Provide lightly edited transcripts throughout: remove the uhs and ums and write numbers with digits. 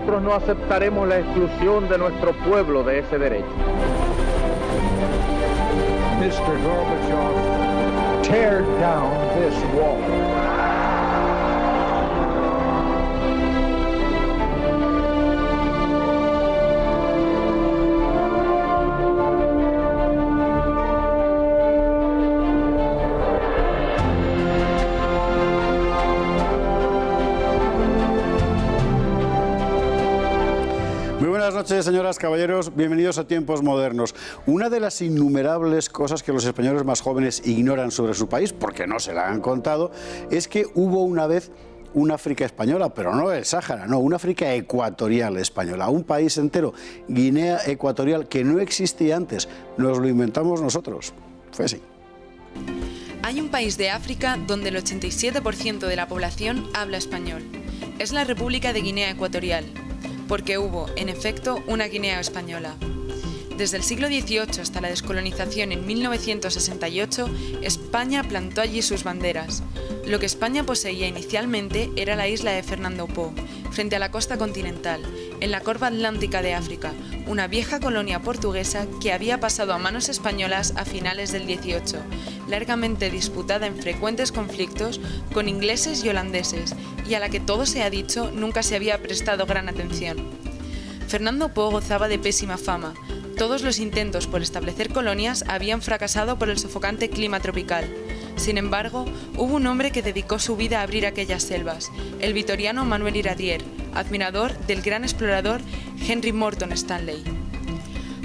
nosotros no aceptaremos la exclusión de nuestro pueblo de ese derecho. Mr. Gorbachev, tear down this wall. Muy buenas noches, señoras, caballeros, bienvenidos a Tiempos Modernos. Una de las innumerables cosas que los españoles más jóvenes ignoran sobre su país, porque no se la han contado, es que hubo una vez una África española, pero no el Sáhara, no, una África ecuatorial española, un país entero, Guinea Ecuatorial, que no existía antes, nos lo inventamos nosotros, fue así. Hay un país de África donde el 87% de la población habla español. Es la República de Guinea Ecuatorial, porque hubo, en efecto, una Guinea española. Desde el siglo XVIII hasta la descolonización en 1968, España plantó allí sus banderas. Lo que España poseía inicialmente era la isla de Fernando Po, frente a la costa continental, en la corva atlántica de África, una vieja colonia portuguesa que había pasado a manos españolas a finales del XVIII, largamente disputada en frecuentes conflictos con ingleses y holandeses, y a la que, todo se ha dicho, nunca se había prestado gran atención. Fernando Po gozaba de pésima fama. Todos los intentos por establecer colonias habían fracasado por el sofocante clima tropical. Sin embargo, hubo un hombre que dedicó su vida a abrir aquellas selvas, el vitoriano Manuel Iradier, admirador del gran explorador Henry Morton Stanley.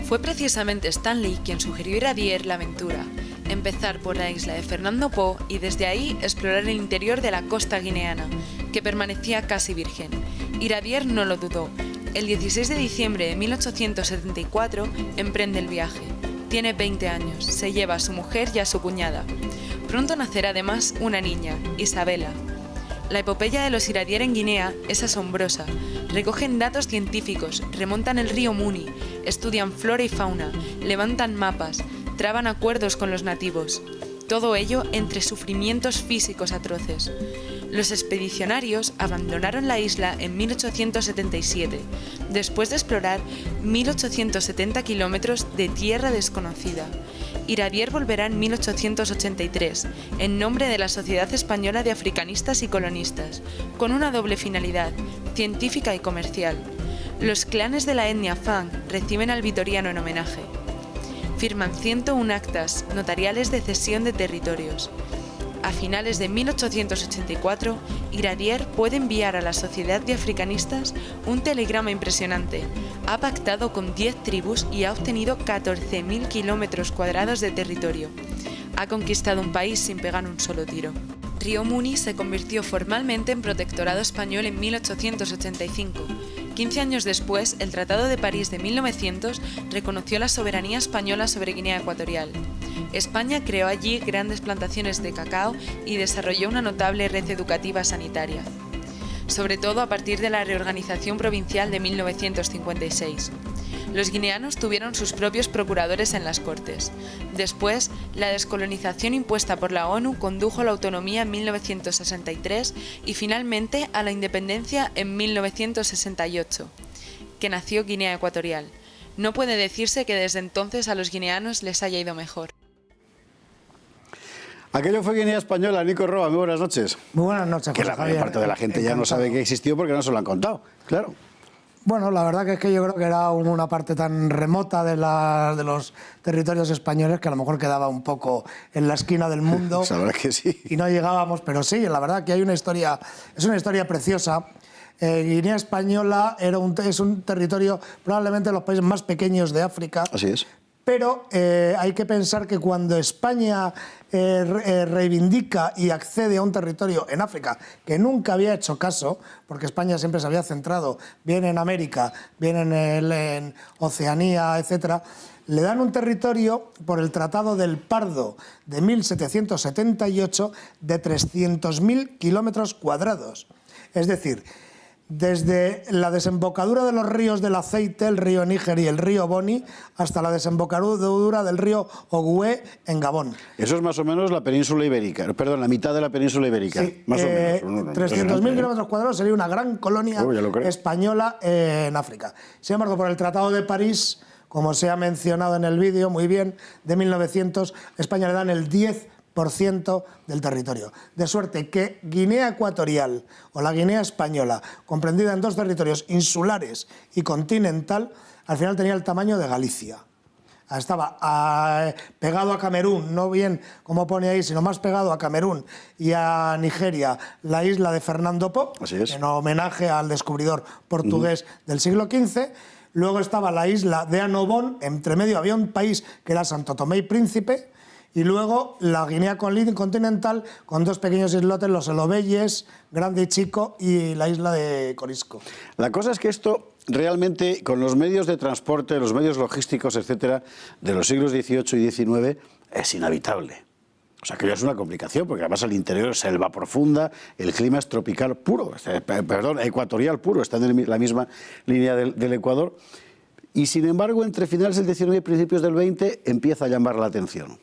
Fue precisamente Stanley quien sugirió a Iradier la aventura, empezar por la isla de Fernando Po y desde ahí explorar el interior de la costa guineana, que permanecía casi virgen. Iradier no lo dudó. El 16 de diciembre de 1874 emprende el viaje. Tiene 20 años, se lleva a su mujer y a su cuñada. Pronto nacerá además una niña, Isabela. La epopeya de los Iradier en Guinea es asombrosa. Recogen datos científicos, remontan el río Muni, estudian flora y fauna, levantan mapas, traban acuerdos con los nativos. Todo ello entre sufrimientos físicos atroces. Los expedicionarios abandonaron la isla en 1877, después de explorar 1870 kilómetros de tierra desconocida. Iradier volverá en 1883, en nombre de la Sociedad Española de Africanistas y Colonistas, con una doble finalidad, científica y comercial. Los clanes de la etnia Fang reciben al vitoriano en homenaje. Firman 101 actas notariales de cesión de territorios. A finales de 1884, Iradier puede enviar a la Sociedad de Africanistas un telegrama impresionante. Ha pactado con 10 tribus y ha obtenido 14.000 kilómetros cuadrados de territorio. Ha conquistado un país sin pegar un solo tiro. Río Muni se convirtió formalmente en protectorado español en 1885. 15 años después, el Tratado de París de 1900 reconoció la soberanía española sobre Guinea Ecuatorial. España creó allí grandes plantaciones de cacao y desarrolló una notable red educativa sanitaria, sobre todo a partir de la reorganización provincial de 1956. Los guineanos tuvieron sus propios procuradores en las Cortes. Después, la descolonización impuesta por la ONU condujo a la autonomía en 1963 y finalmente a la independencia en 1968, que nació Guinea Ecuatorial. No puede decirse que desde entonces a los guineanos les haya ido mejor. Aquello fue Guinea Española. Nico Roa, muy buenas noches. Muy buenas noches, Que la mayor parte de la gente ya no sabe que existió porque no se lo han contado, claro. Bueno, la verdad que es que yo creo que era una parte tan remota de los territorios españoles que a lo mejor quedaba un poco en la esquina del mundo. La verdad que sí. Y no llegábamos, pero sí, la verdad que hay una historia, es una historia preciosa. Guinea Española es un territorio probablemente de los países más pequeños de África. Así es. Pero hay que pensar que cuando España reivindica y accede a un territorio en África que nunca había hecho caso, porque España siempre se había centrado bien en América, bien en Oceanía, etcétera, le dan un territorio por el Tratado del Pardo de 1778 de 300.000 kilómetros cuadrados. Es decir, desde la desembocadura de los ríos del aceite, el río Níger y el río Boni, hasta la desembocadura del río Ogooué en Gabón. Eso es más o menos la península ibérica, perdón, la mitad de la península ibérica. Sí, más o menos. 300.000 kilómetros cuadrados sería una gran colonia española en África. Sin embargo, por el Tratado de París, como se ha mencionado en el vídeo muy bien, de 1900, España le dan el 10% del territorio. De suerte que Guinea Ecuatorial o la Guinea Española, comprendida en dos territorios insulares y continental, al final tenía el tamaño de Galicia. Estaba pegado a Camerún, no bien como pone ahí, sino más pegado a Camerún y a Nigeria, la isla de Fernando Po, en homenaje al descubridor portugués del siglo XV. Luego estaba la isla de Annobón, entre medio había un país que era Santo Tomé y Príncipe, y luego la Guinea continental con dos pequeños islotes, los Elobeyes, Grande y Chico, y la isla de Corisco. La cosa es que esto realmente, con los medios de transporte, los medios logísticos, etcétera, de los siglos XVIII y XIX, es inhabitable. O sea, que ya es una complicación, porque además el interior es selva profunda, el clima es tropical puro, perdón, ecuatorial puro, está en la misma línea del Ecuador. Y sin embargo, entre finales del XIX y principios del XX, empieza a llamar la atención.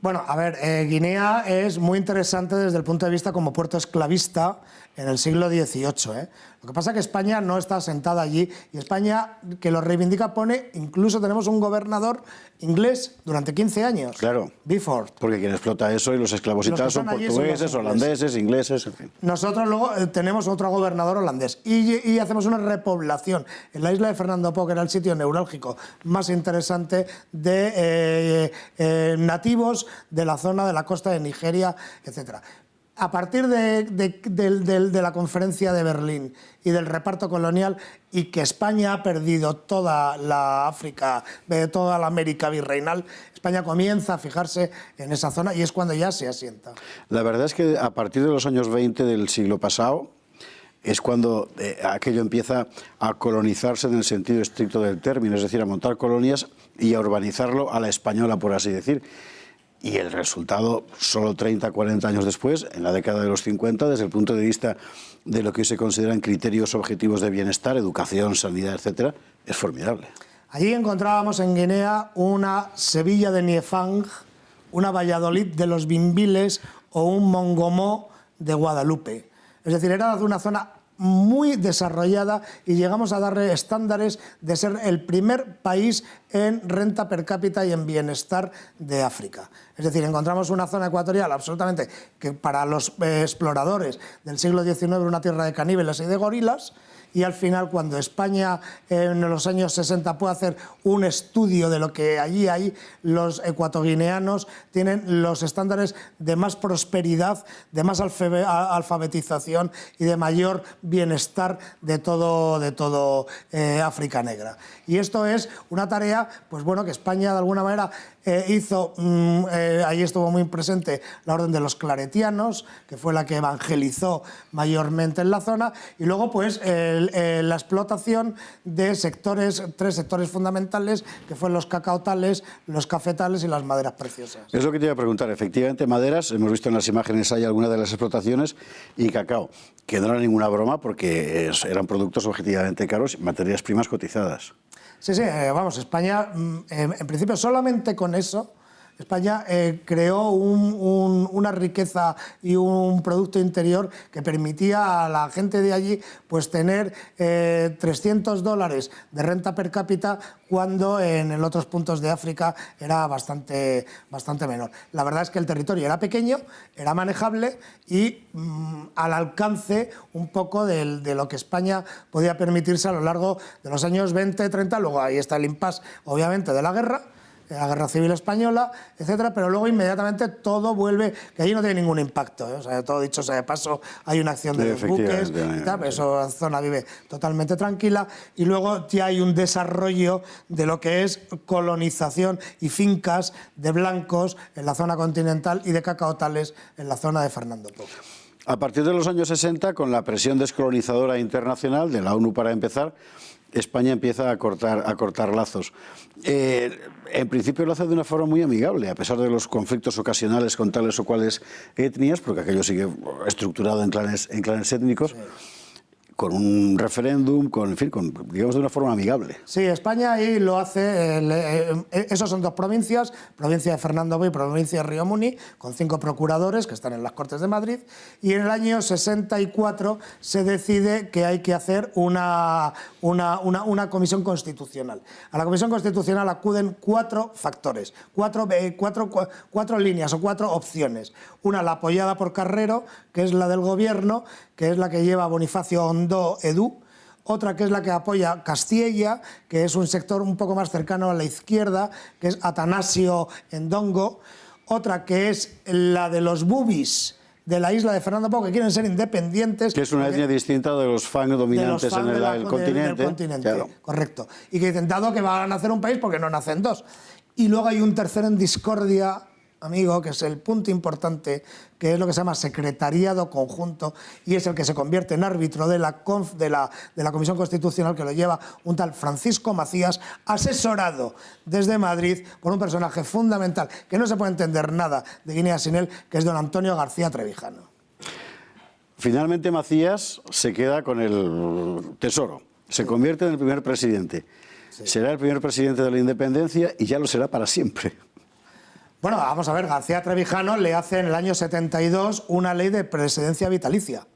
Bueno, a ver, Guinea es muy interesante desde el punto de vista como puerto esclavista en el siglo XVIII. Lo que pasa es que España no está asentada allí, y España, que lo reivindica, pone, incluso tenemos un gobernador inglés durante 15 años. Claro. Bifford. Porque quien explota eso y los esclavos y tal son portugueses, holandeses, ingleses, en fin. Nosotros luego tenemos otro gobernador holandés y hacemos una repoblación en la isla de Fernando Po, que era el sitio neurálgico más interesante de nativos de la zona de la costa de Nigeria, etcétera. A partir de la conferencia de Berlín y del reparto colonial, y que España ha perdido toda la África, toda la América virreinal, España comienza a fijarse en esa zona y es cuando ya se asienta. La verdad es que a partir de los años 20 del siglo pasado es cuando aquello empieza a colonizarse en el sentido estricto del término, es decir, a montar colonias y a urbanizarlo a la española, por así decir. Y el resultado, solo 30, 40 años después, en la década de los 50, desde el punto de vista de lo que hoy se consideran criterios objetivos de bienestar, educación, sanidad, etcétera, es formidable. Allí encontrábamos en Guinea una Sevilla de Niefang, una Valladolid de los Bimbiles o un Mongomó de Guadalupe. Es decir, era una zona muy desarrollada y llegamos a darle estándares de ser el primer país en renta per cápita y en bienestar de África. Es decir, encontramos una zona ecuatorial absolutamente que para los exploradores del siglo XIX era una tierra de caníbales y de gorilas, y al final, cuando España en los años 60 puede hacer un estudio de lo que allí hay, los ecuatoguineanos tienen los estándares de más prosperidad, de más alfabetización y de mayor bienestar de todo África negra. Y esto es una tarea, pues bueno, que España de alguna manera hizo, ahí estuvo muy presente la Orden de los Claretianos, que fue la que evangelizó mayormente en la zona, y luego pues la explotación de tres sectores fundamentales, que fueron los cacaotales, los cafetales y las maderas preciosas. Es lo que te iba a preguntar. Efectivamente, maderas, hemos visto en las imágenes hay algunas de las explotaciones, y cacao, que no era ninguna broma porque eran productos objetivamente caros, materias primas cotizadas. Sí, vamos, España, en principio, solamente con eso, España creó una riqueza y un producto interior que permitía a la gente de allí pues tener $300 de renta per cápita, cuando en otros puntos de África era bastante menor. La verdad es que el territorio era pequeño, era manejable y al alcance un poco de lo que España podía permitirse a lo largo de los años 20, 30, luego ahí está el impasse, obviamente, de la Guerra Civil Española, etcétera, pero luego inmediatamente todo vuelve, que allí no tiene ningún impacto, O sea, todo dicho sea de paso, hay una acción de los buques y tal, pero esa zona vive totalmente tranquila, y luego ya hay un desarrollo de lo que es colonización y fincas de blancos en la zona continental y de cacaotales en la zona de Fernando Po. A partir de los años 60, con la presión descolonizadora internacional de la ONU para empezar, España empieza a cortar lazos. En principio lo hace de una forma muy amigable, a pesar de los conflictos ocasionales con tales o cuales etnias, porque aquello sigue estructurado en clanes étnicos. Sí. con un referéndum, en fin, digamos de una forma amigable. Sí, España ahí lo hace, esos son dos provincias, provincia de Fernando Buey y provincia de Río Muni, con 5 procuradores que están en las Cortes de Madrid, y en el año 64 se decide que hay que hacer una comisión constitucional. A la comisión constitucional acuden 4 factores, 4 líneas o 4 opciones. Una, la apoyada por Carrero, que es la del gobierno, que es la que lleva Bonifacio Ondó Edu. Otra que es la que apoya Castilla, que es un sector un poco más cercano a la izquierda, que es Atanasio Endongo. Otra que es la de los bubis de la isla de Fernando Poo, que quieren ser independientes. Que es una etnia distinta de los Fang dominantes en el continente. Del continente, claro. Correcto. Y que dicen, dado que van a nacer un país, porque no nacen 2. Y luego hay un tercero en discordia, amigo, que es el punto importante, que es lo que se llama secretariado conjunto, y es el que se convierte en árbitro de la Comisión Constitucional, que lo lleva un tal Francisco Macías, asesorado desde Madrid por un personaje fundamental, que no se puede entender nada de Guinea sin él, que es don Antonio García Trevijano. Finalmente Macías se queda con el tesoro, se convierte en el primer presidente. Sí. Será el primer presidente de la independencia y ya lo será para siempre. Bueno, vamos a ver, García Trevijano le hace en el año 72 una ley de presidencia vitalicia.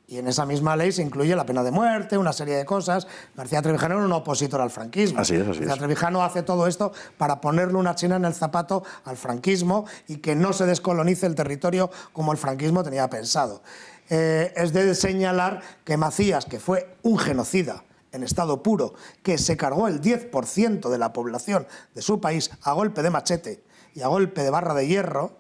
Y en esa misma ley se incluye la pena de muerte, una serie de cosas. García Trevijano era un opositor al franquismo. Así es, así García Trevijano hace todo esto para ponerle una china en el zapato al franquismo y que no se descolonice el territorio como el franquismo tenía pensado. Es de señalar que Macías, que fue un genocida en estado puro, que se cargó el 10% de la población de su país a golpe de machete y a golpe de barra de hierro,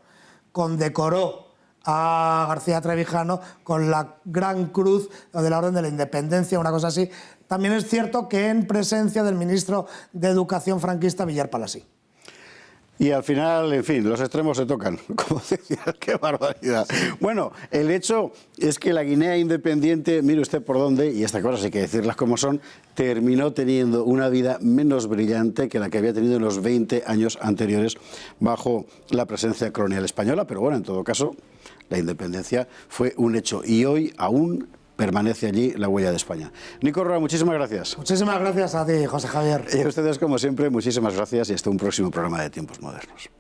condecoró a García Trevijano con la Gran Cruz de la Orden de la Independencia, una cosa así. También es cierto que en presencia del ministro de Educación franquista, Villar Palasí. Y al final, en fin, los extremos se tocan, como decía, qué barbaridad. Bueno, el hecho es que la Guinea independiente, mire usted por dónde, y estas cosas hay que decirlas como son, terminó teniendo una vida menos brillante que la que había tenido en los 20 años anteriores bajo la presencia colonial española, pero bueno, en todo caso, la independencia fue un hecho y hoy aún permanece allí la huella de España. Nico Roa, muchísimas gracias. Muchísimas gracias a ti, José Javier. Y a ustedes, como siempre, muchísimas gracias y hasta un próximo programa de Tiempos Modernos.